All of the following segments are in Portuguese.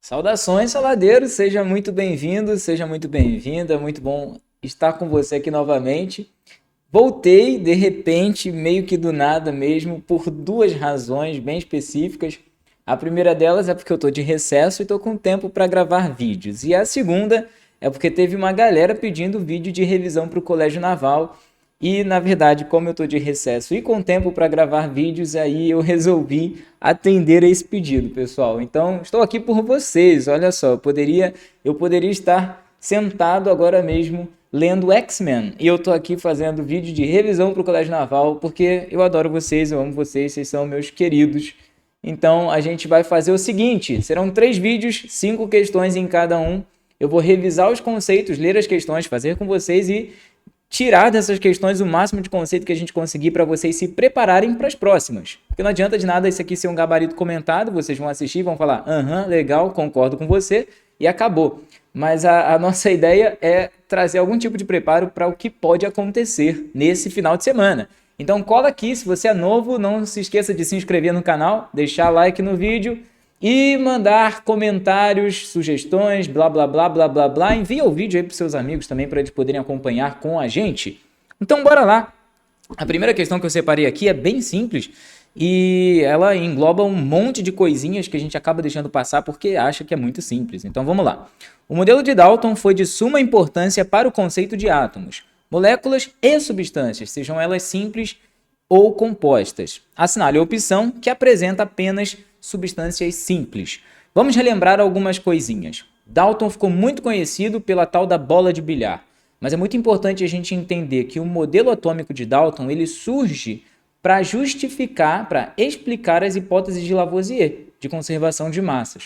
Saudações, saladeiro! Seja muito bem-vindo, seja muito bem-vinda. Muito bom estar com você aqui novamente. Voltei de repente, meio que do nada mesmo, por duas razões bem específicas. A primeira delas é porque eu tô de recesso e tô com tempo para gravar vídeos. E a segunda é porque teve uma galera pedindo vídeo de revisão para o Colégio Naval. E na verdade, como eu tô de recesso e com tempo para gravar vídeos, aí eu resolvi atender a esse pedido, pessoal. Então, estou aqui por vocês. Olha só, eu poderia estar sentado agora mesmo lendo X-Men. E eu tô aqui fazendo vídeo de revisão para o Colégio Naval, porque eu adoro vocês, eu amo vocês, vocês são meus queridos. Então a gente vai fazer o seguinte: serão 3 vídeos, 5 questões em cada um. Eu vou revisar os conceitos, ler as questões, fazer com vocês e tirar dessas questões o máximo de conceito que a gente conseguir para vocês se prepararem para as próximas. Porque não adianta de nada isso aqui ser um gabarito comentado, vocês vão assistir, vão falar, aham, legal, concordo com você, e acabou. Mas a nossa ideia é trazer algum tipo de preparo para o que pode acontecer nesse final de semana. Então cola aqui, se você é novo, não se esqueça de se inscrever no canal, deixar like no vídeo e mandar comentários, sugestões, blá blá blá blá blá blá. Envia o vídeo aí para seus amigos também para eles poderem acompanhar com a gente. Então bora lá. A primeira questão que eu separei aqui é bem simples e ela engloba um monte de coisinhas que a gente acaba deixando passar porque acha que é muito simples. Então vamos lá. O modelo de Dalton foi de suma importância para o conceito de átomos, moléculas e substâncias, sejam elas simples ou compostas. Assinale a opção que apresenta apenas substâncias simples. Vamos relembrar algumas coisinhas. Dalton ficou muito conhecido pela tal da bola de bilhar, mas é muito importante a gente entender que o modelo atômico de Dalton ele surge para justificar, para explicar as hipóteses de Lavoisier de conservação de massas.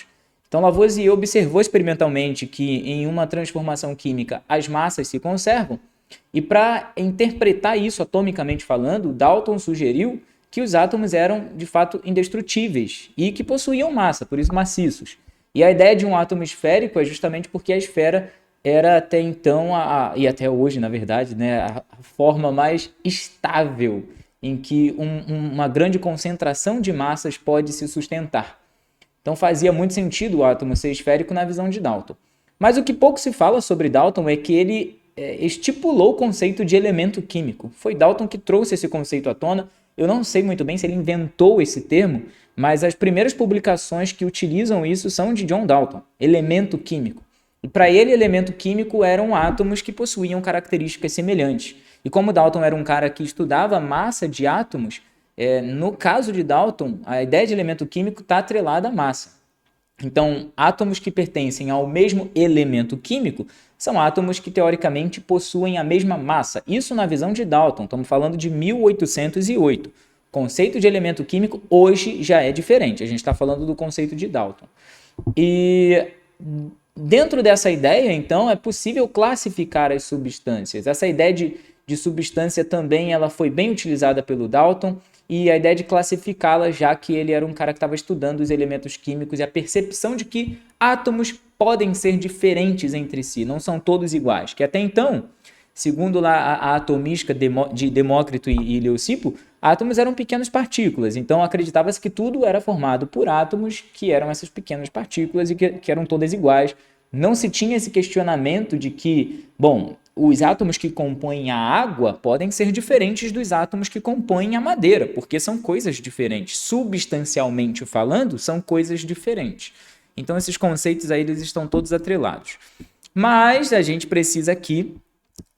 Então Lavoisier observou experimentalmente que em uma transformação química as massas se conservam e para interpretar isso atomicamente falando, Dalton sugeriu que os átomos eram de fato indestrutíveis e que possuíam massa, por isso maciços. E a ideia de um átomo esférico é justamente porque a esfera era até então, e até hoje, na verdade, né, a forma mais estável em que uma grande concentração de massas pode se sustentar. Então fazia muito sentido o átomo ser esférico na visão de Dalton. Mas o que pouco se fala sobre Dalton é que ele estipulou o conceito de elemento químico. Foi Dalton que trouxe esse conceito à tona. Eu não sei muito bem se ele inventou esse termo, mas as primeiras publicações que utilizam isso são de John Dalton, elemento químico. E para ele, elemento químico eram átomos que possuíam características semelhantes. E como Dalton era um cara que estudava a massa de átomos, no caso de Dalton, a ideia de elemento químico está atrelada à massa. Então, átomos que pertencem ao mesmo elemento químico são átomos que teoricamente possuem a mesma massa. Isso na visão de Dalton, estamos falando de 1808. O conceito de elemento químico hoje já é diferente, a gente está falando do conceito de Dalton. E dentro dessa ideia, então, é possível classificar as substâncias. Essa ideia de substância também ela foi bem utilizada pelo Dalton e a ideia de classificá-la, já que ele era um cara que estava estudando os elementos químicos e a percepção de que átomos podem ser diferentes entre si, não são todos iguais. Que até então, segundo lá a atomística de Demócrito e Leucipo, átomos eram pequenas partículas, então acreditava-se que tudo era formado por átomos que eram essas pequenas partículas e que eram todas iguais. Não se tinha esse questionamento de que, bom, os átomos que compõem a água podem ser diferentes dos átomos que compõem a madeira, porque são coisas diferentes. Substancialmente falando, são coisas diferentes. Então, esses conceitos aí eles estão todos atrelados. Mas a gente precisa aqui,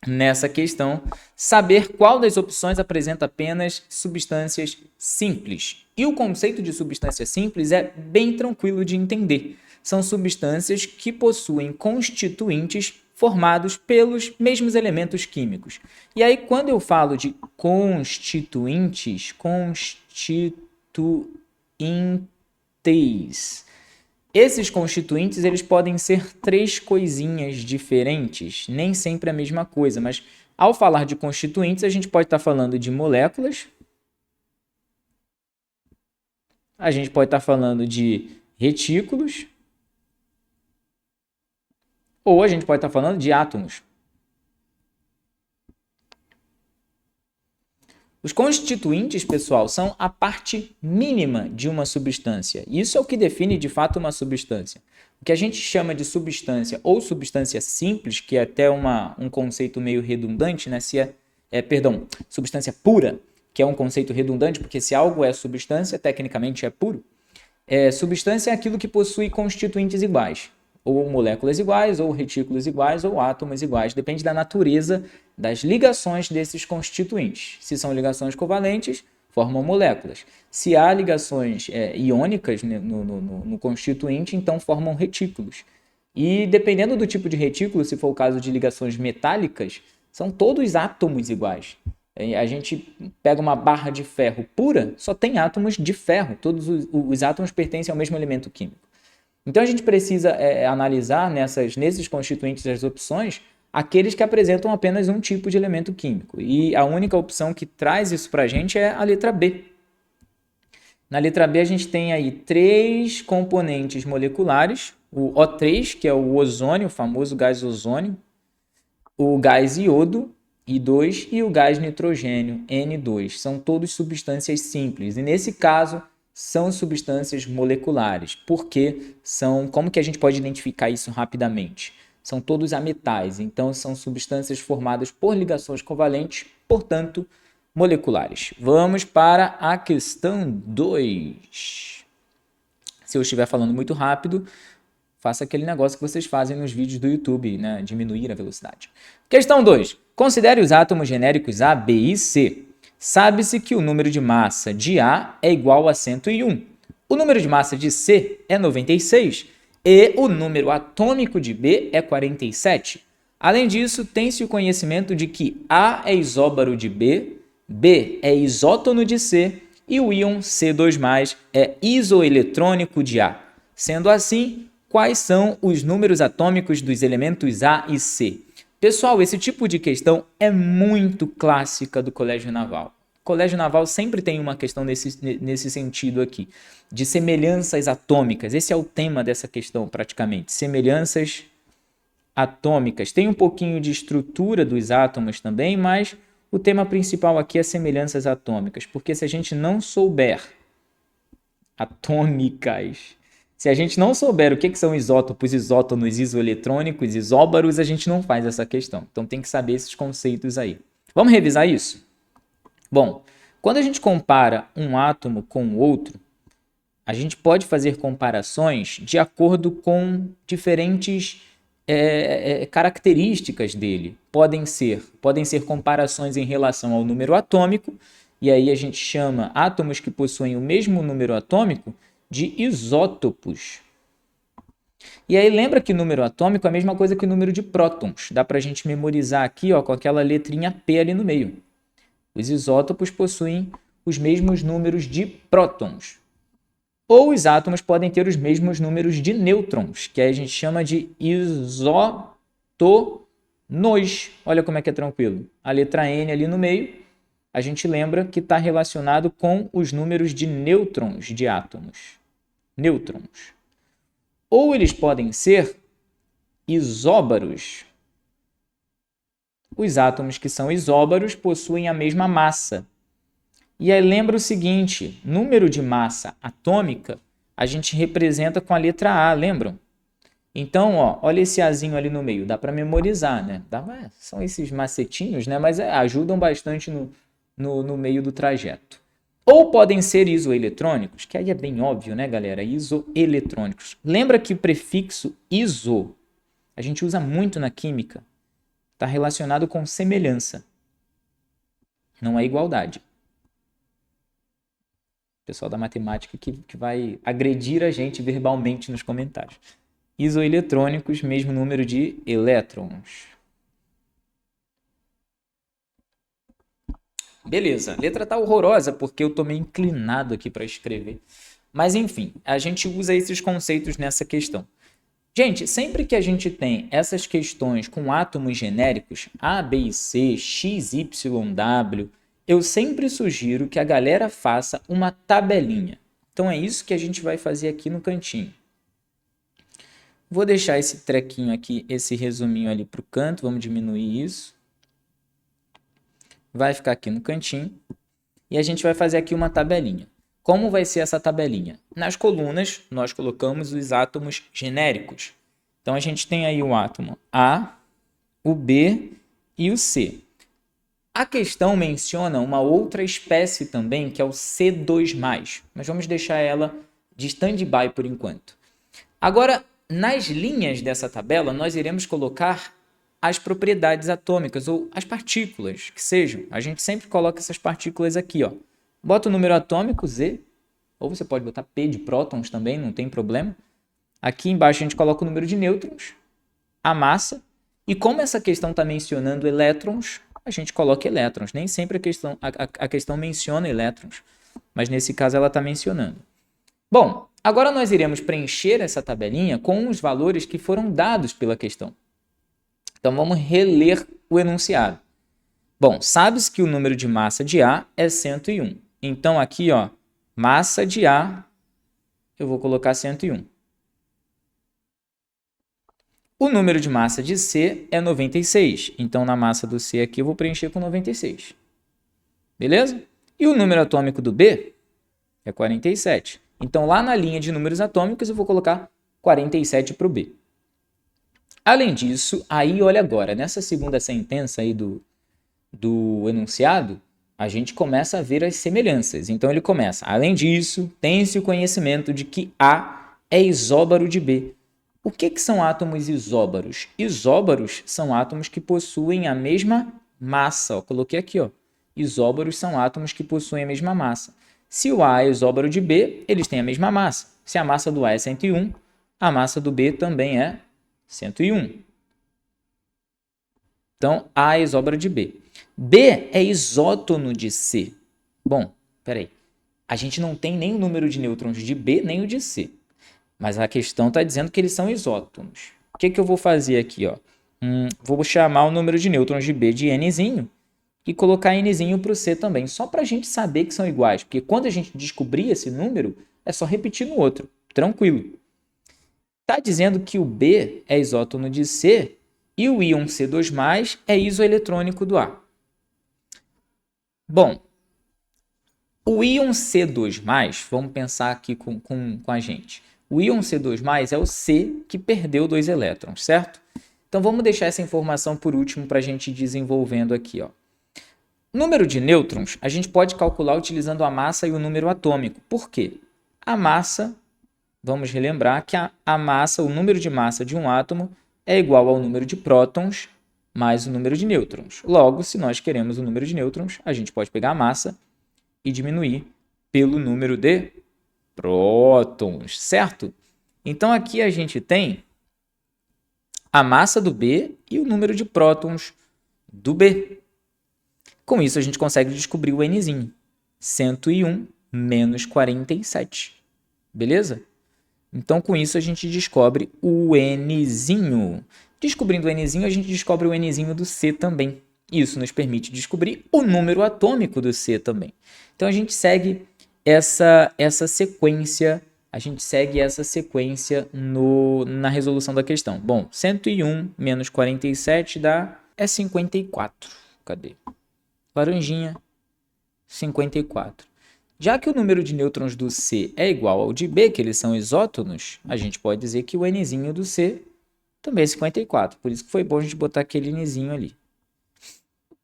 nessa questão, saber qual das opções apresenta apenas substâncias simples. E o conceito de substância simples é bem tranquilo de entender. São substâncias que possuem constituintes formados pelos mesmos elementos químicos. E aí, quando eu falo de constituintes, esses constituintes eles podem ser 3 coisinhas diferentes, nem sempre a mesma coisa, mas ao falar de constituintes, a gente pode estar falando de moléculas, a gente pode estar falando de retículos, ou a gente pode estar falando de átomos. Os constituintes, pessoal, são a parte mínima de uma substância. Isso é o que define, de fato, uma substância. O que a gente chama de substância ou substância simples, que é até um conceito meio redundante, né? Substância pura, que é um conceito redundante, porque se algo é substância, tecnicamente é puro. Substância é aquilo que possui constituintes iguais, ou moléculas iguais, ou retículos iguais, ou átomos iguais. Depende da natureza das ligações desses constituintes. Se são ligações covalentes, formam moléculas. Se há ligações iônicas no constituinte, então formam retículos. E dependendo do tipo de retículo, se for o caso de ligações metálicas, são todos átomos iguais. A gente pega uma barra de ferro pura, só tem átomos de ferro. Todos os átomos pertencem ao mesmo elemento químico. Então a gente precisa analisar nesses constituintes das opções aqueles que apresentam apenas um tipo de elemento químico. E a única opção que traz isso para a gente é a letra B. Na letra B a gente tem aí 3 componentes moleculares, o O3, que é o ozônio, o famoso gás ozônio, o gás iodo, I2, e o gás nitrogênio, N2. São todos substâncias simples. E nesse caso, são substâncias moleculares. Porque como que a gente pode identificar isso rapidamente? São todos ametais, então são substâncias formadas por ligações covalentes, portanto, moleculares. Vamos para a questão 2. Se eu estiver falando muito rápido, faça aquele negócio que vocês fazem nos vídeos do YouTube, né? Diminuir a velocidade. Questão 2. Considere os átomos genéricos A, B e C. Sabe-se que o número de massa de A é igual a 101. O número de massa de C é 96 e o número atômico de B é 47. Além disso, tem-se o conhecimento de que A é isóbaro de B, B é isótono de C e o íon C2+ é isoeletrônico de A. Sendo assim, quais são os números atômicos dos elementos A e C? Pessoal, esse tipo de questão é muito clássica do Colégio Naval. O Colégio Naval sempre tem uma questão nesse sentido aqui, de semelhanças atômicas. Esse é o tema dessa questão, praticamente. Semelhanças atômicas. Tem um pouquinho de estrutura dos átomos também, mas o tema principal aqui é semelhanças atômicas, porque se a gente não souber atômicas, se a gente não souber o que são isótopos, isótonos, isoeletrônicos, isóbaros, a gente não faz essa questão. Então tem que saber esses conceitos aí. Vamos revisar isso? Bom, quando a gente compara um átomo com o outro, a gente pode fazer comparações de acordo com diferentes características dele. Podem ser comparações em relação ao número atômico, e aí a gente chama átomos que possuem o mesmo número atômico de isótopos. E aí lembra que o número atômico é a mesma coisa que o número de prótons. Dá para a gente memorizar aqui, ó, com aquela letrinha P ali no meio. Os isótopos possuem os mesmos números de prótons. Ou os átomos podem ter os mesmos números de nêutrons, que aí a gente chama de isótonos. Olha como é que é tranquilo. A letra N ali no meio, a gente lembra que está relacionado com os números de nêutrons de átomos. Nêutrons. Ou eles podem ser isóbaros. Os átomos que são isóbaros possuem a mesma massa. E aí lembra o seguinte, número de massa atômica a gente representa com a letra A, lembram? Então, ó, olha esse Azinho ali no meio, dá para memorizar, né? São esses macetinhos, né? Mas ajudam bastante no meio do trajeto. Ou podem ser isoeletrônicos, que aí é bem óbvio, né, galera? Isoeletrônicos. Lembra que o prefixo iso a gente usa muito na química. Está relacionado com semelhança. Não é igualdade. O pessoal da matemática que vai agredir a gente verbalmente nos comentários. Isoeletrônicos, mesmo número de elétrons. Beleza, a letra tá horrorosa porque eu tô meio inclinado aqui para escrever. Mas enfim, a gente usa esses conceitos nessa questão. Gente, sempre que a gente tem essas questões com átomos genéricos, A, B e C, X, Y, W, eu sempre sugiro que a galera faça uma tabelinha. Então é isso que a gente vai fazer aqui no cantinho. Vou deixar esse trequinho aqui, esse resuminho ali para o canto, vamos diminuir isso. Vai ficar aqui no cantinho. e a gente vai fazer aqui uma tabelinha. Como vai ser essa tabelinha? Nas colunas, nós colocamos os átomos genéricos. Então, a gente tem aí o átomo A, o B e o C. A questão menciona uma outra espécie também, que é o C2+, mas vamos deixar ela de stand-by por enquanto. Agora, nas linhas dessa tabela, nós iremos colocar as propriedades atômicas, ou as partículas, que sejam. A gente sempre coloca essas partículas aqui, ó. Bota o número atômico, Z, ou você pode botar P de prótons também, não tem problema. Aqui embaixo a gente coloca o número de nêutrons, a massa, e como essa questão está mencionando elétrons, a gente coloca elétrons. Nem sempre a questão menciona elétrons, mas nesse caso ela está mencionando. Bom, agora nós iremos preencher essa tabelinha com os valores que foram dados pela questão. Então vamos reler o enunciado. Bom, sabe-se que o número de massa de A é 101. Então aqui, ó, massa de A, eu vou colocar 101. O número de massa de C é 96. Então na massa do C aqui eu vou preencher com 96. Beleza? E o número atômico do B é 47. Então lá na linha de números atômicos eu vou colocar 47 para o B. Além disso, aí olha agora, nessa segunda sentença aí do enunciado, a gente começa a ver as semelhanças. Então ele começa, além disso, tem-se o conhecimento de que A é isóbaro de B. O que são átomos isóbaros? Isóbaros são átomos que possuem a mesma massa. Ó, coloquei aqui, ó. Isóbaros são átomos que possuem a mesma massa. Se o A é isóbaro de B, eles têm a mesma massa. Se a massa do A é 101, a massa do B também é 101. Então, A é isóbaro de B. B é isótono de C. Bom, peraí. A gente não tem nem o número de nêutrons de B, nem o de C. Mas a questão está dizendo que eles são isótonos. O que eu vou fazer aqui? Ó? Vou chamar o número de nêutrons de B de Nzinho e colocar Nzinho para o C também, só para a gente saber que são iguais. Porque quando a gente descobrir esse número, é só repetir no outro. Tranquilo. Está dizendo que o B é isótono de C e o íon C2+, é isoeletrônico do A. Bom, o íon C2+, vamos pensar aqui com a gente. O íon C2+, é o C que perdeu 2 elétrons, certo? Então vamos deixar essa informação por último para a gente ir desenvolvendo aqui. Ó. Número de nêutrons, a gente pode calcular utilizando a massa e o número atômico. Por quê? A massa, vamos relembrar que a massa, o número de massa de um átomo é igual ao número de prótons mais o número de nêutrons. Logo, se nós queremos o número de nêutrons, a gente pode pegar a massa e diminuir pelo número de prótons, certo? Então aqui a gente tem a massa do B e o número de prótons do B. Com isso a gente consegue descobrir o Nzinho. 101 menos 47. Beleza? Então com isso a gente descobre o Nzinho. Descobrindo o Nzinho, a gente descobre o Nzinho do C também. Isso nos permite descobrir o número atômico do C também. Então a gente segue essa sequência, na resolução da questão. Bom, 101 menos 47 dá 54. Cadê? Laranjinha, 54. Já que o número de nêutrons do C é igual ao de B, que eles são isótonos, a gente pode dizer que o Nzinho do C também é 54. Por isso que foi bom a gente botar aquele Nzinho ali.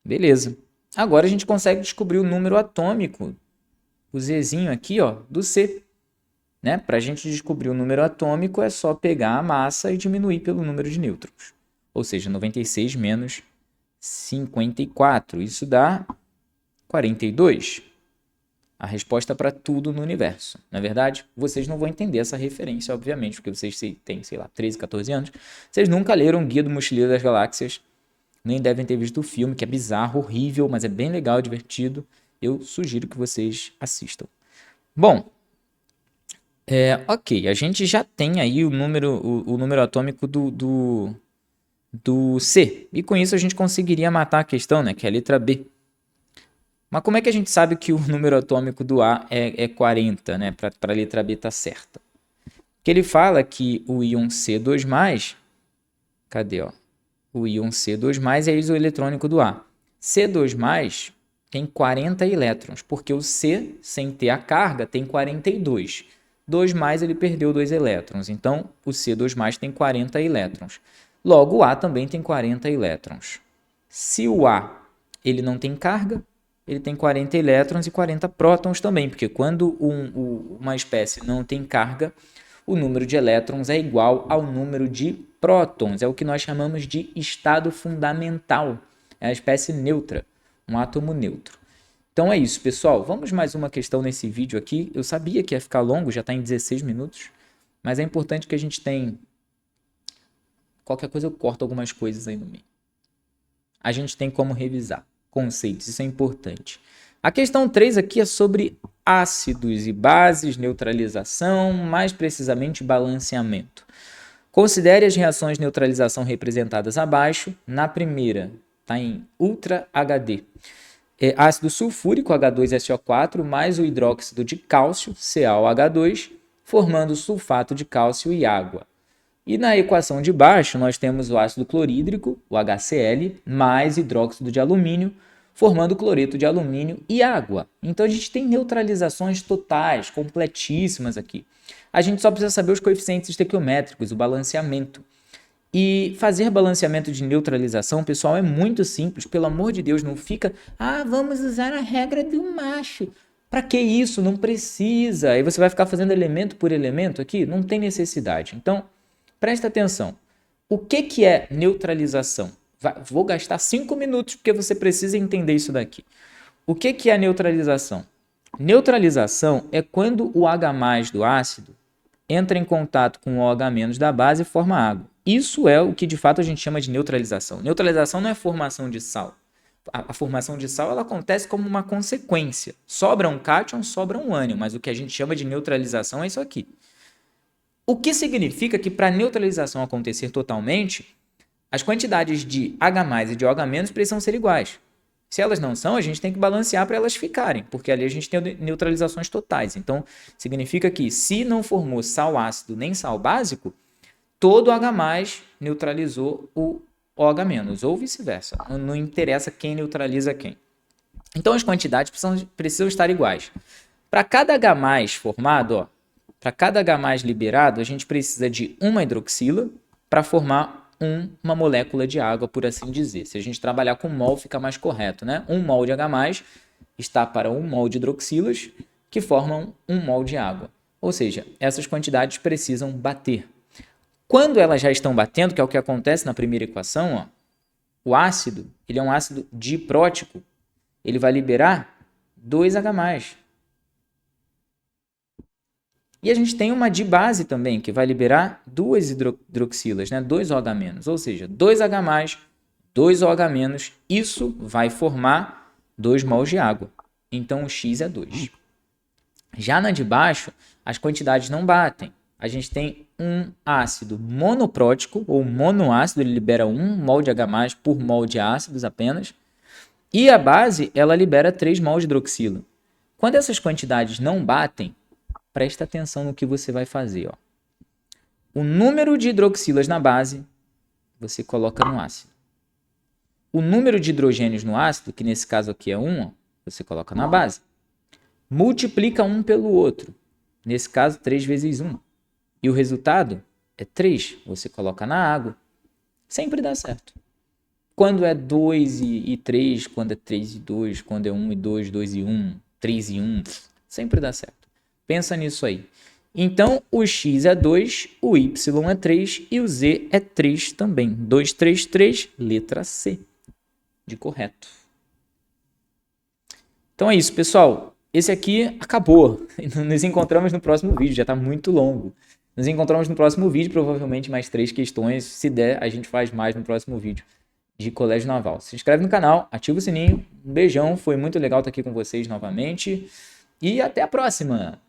Beleza. Agora a gente consegue descobrir o número atômico, o Zzinho aqui, ó, do C. Né? Para a gente descobrir o número atômico, é só pegar a massa e diminuir pelo número de nêutrons. Ou seja, 96 menos 54. Isso dá 42. A resposta para tudo no universo. Na verdade, vocês não vão entender essa referência, obviamente, porque vocês têm, sei lá, 13, 14 anos. Vocês nunca leram Guia do Mochileiro das Galáxias, nem devem ter visto o filme, que é bizarro, horrível, mas é bem legal, divertido. Eu sugiro que vocês assistam. Bom, ok, a gente já tem aí o número atômico do C. E com isso a gente conseguiria matar a questão, né, que é a letra B. Mas como é que a gente sabe que o número atômico do A é 40, né, para a letra B estar certa? Que ele fala que o íon C2+, cadê, ó? O íon C2+ é isoeletrônico do A. C2+, tem 40 elétrons, porque o C, sem ter a carga, tem 42. 2 mais, ele perdeu 2 elétrons. Então, o C2 tem 40 elétrons. Logo, o A também tem 40 elétrons. Se o A ele não tem carga, ele tem 40 elétrons e 40 prótons também, porque quando uma espécie não tem carga, o número de elétrons é igual ao número de prótons. É o que nós chamamos de estado fundamental. É a espécie neutra, um átomo neutro. Então é isso, pessoal. Vamos mais uma questão nesse vídeo aqui. Eu sabia que ia ficar longo, já está em 16 minutos, mas é importante que a gente tenha... Qualquer coisa eu corto algumas coisas aí no meio. A gente tem como revisar conceitos, isso é importante. A questão 3 aqui é sobre ácidos e bases, neutralização, mais precisamente balanceamento. Considere as reações de neutralização representadas abaixo. Na primeira, está em Ultra HD. Ácido sulfúrico, H2SO4, mais o hidróxido de cálcio, CaOH2, formando sulfato de cálcio e água. E na equação de baixo, nós temos o ácido clorídrico, o HCl, mais hidróxido de alumínio, formando cloreto de alumínio e água. Então, a gente tem neutralizações totais, completíssimas aqui. A gente só precisa saber os coeficientes estequiométricos, o balanceamento. E fazer balanceamento de neutralização, pessoal, é muito simples. Pelo amor de Deus, não fica... vamos usar a regra do macho. Para que isso? Não precisa. Aí você vai ficar fazendo elemento por elemento aqui? Não tem necessidade. Então, presta atenção. O que é neutralização? Vou gastar 5 minutos porque você precisa entender isso daqui. O que é a neutralização? Neutralização é quando o H+ do ácido entra em contato com o OH- da base e forma água. Isso é o que de fato a gente chama de neutralização. Neutralização não é formação de sal. A formação de sal ela acontece como uma consequência. Sobra um cátion, sobra um ânion, mas o que a gente chama de neutralização é isso aqui. O que significa que para a neutralização acontecer totalmente, as quantidades de H+ e de OH- precisam ser iguais. Se elas não são, a gente tem que balancear para elas ficarem, porque ali a gente tem neutralizações totais. Então, significa que se não formou sal ácido nem sal básico, todo H+ neutralizou o OH-, ou vice-versa. Não interessa quem neutraliza quem. Então, as quantidades precisam estar iguais. Para cada H+ formado, para cada H+ liberado, a gente precisa de uma hidroxila para formar uma molécula de água, por assim dizer. Se a gente trabalhar com mol, fica mais correto, né? 1 mol de H+ está para 1 mol de hidroxilas, que formam 1 mol de água. Ou seja, essas quantidades precisam bater. Quando elas já estão batendo, que é o que acontece na primeira equação, o ácido, ele é um ácido diprótico, ele vai liberar 2 H+. E a gente tem uma dibase também, que vai liberar 2 hidroxilas, né? 2 OH-, ou seja, 2 H+, 2 OH-, isso vai formar 2 mols de água. Então, o X é 2. Já na de baixo, as quantidades não batem. A gente tem um ácido monoprótico, ou monoácido, ele libera 1 mol de H+ por mol de ácidos apenas. E a base, ela libera 3 mols de hidroxila. Quando essas quantidades não batem, presta atenção no que você vai fazer. O número de hidroxilas na base, você coloca no ácido. O número de hidrogênios no ácido, que nesse caso aqui é 1, você coloca na base. Multiplica um pelo outro. Nesse caso, 3 vezes 1. E o resultado é 3. Você coloca na água. Sempre dá certo. Quando é 2 e 3, quando é 3 e 2, quando é 1 e 2, 2 e 1, 3 e 1, sempre dá certo. Pensa nisso aí. Então, o X é 2, o Y é 3 e o Z é 3 também. 2, 3, 3, letra C de correto. Então é isso, pessoal. Esse aqui acabou. Nos encontramos no próximo vídeo, já está muito longo. Nos encontramos no próximo vídeo, provavelmente mais 3 questões. Se der, a gente faz mais no próximo vídeo de Colégio Naval. Se inscreve no canal, ativa o sininho. Um beijão, foi muito legal estar aqui com vocês novamente. E até a próxima!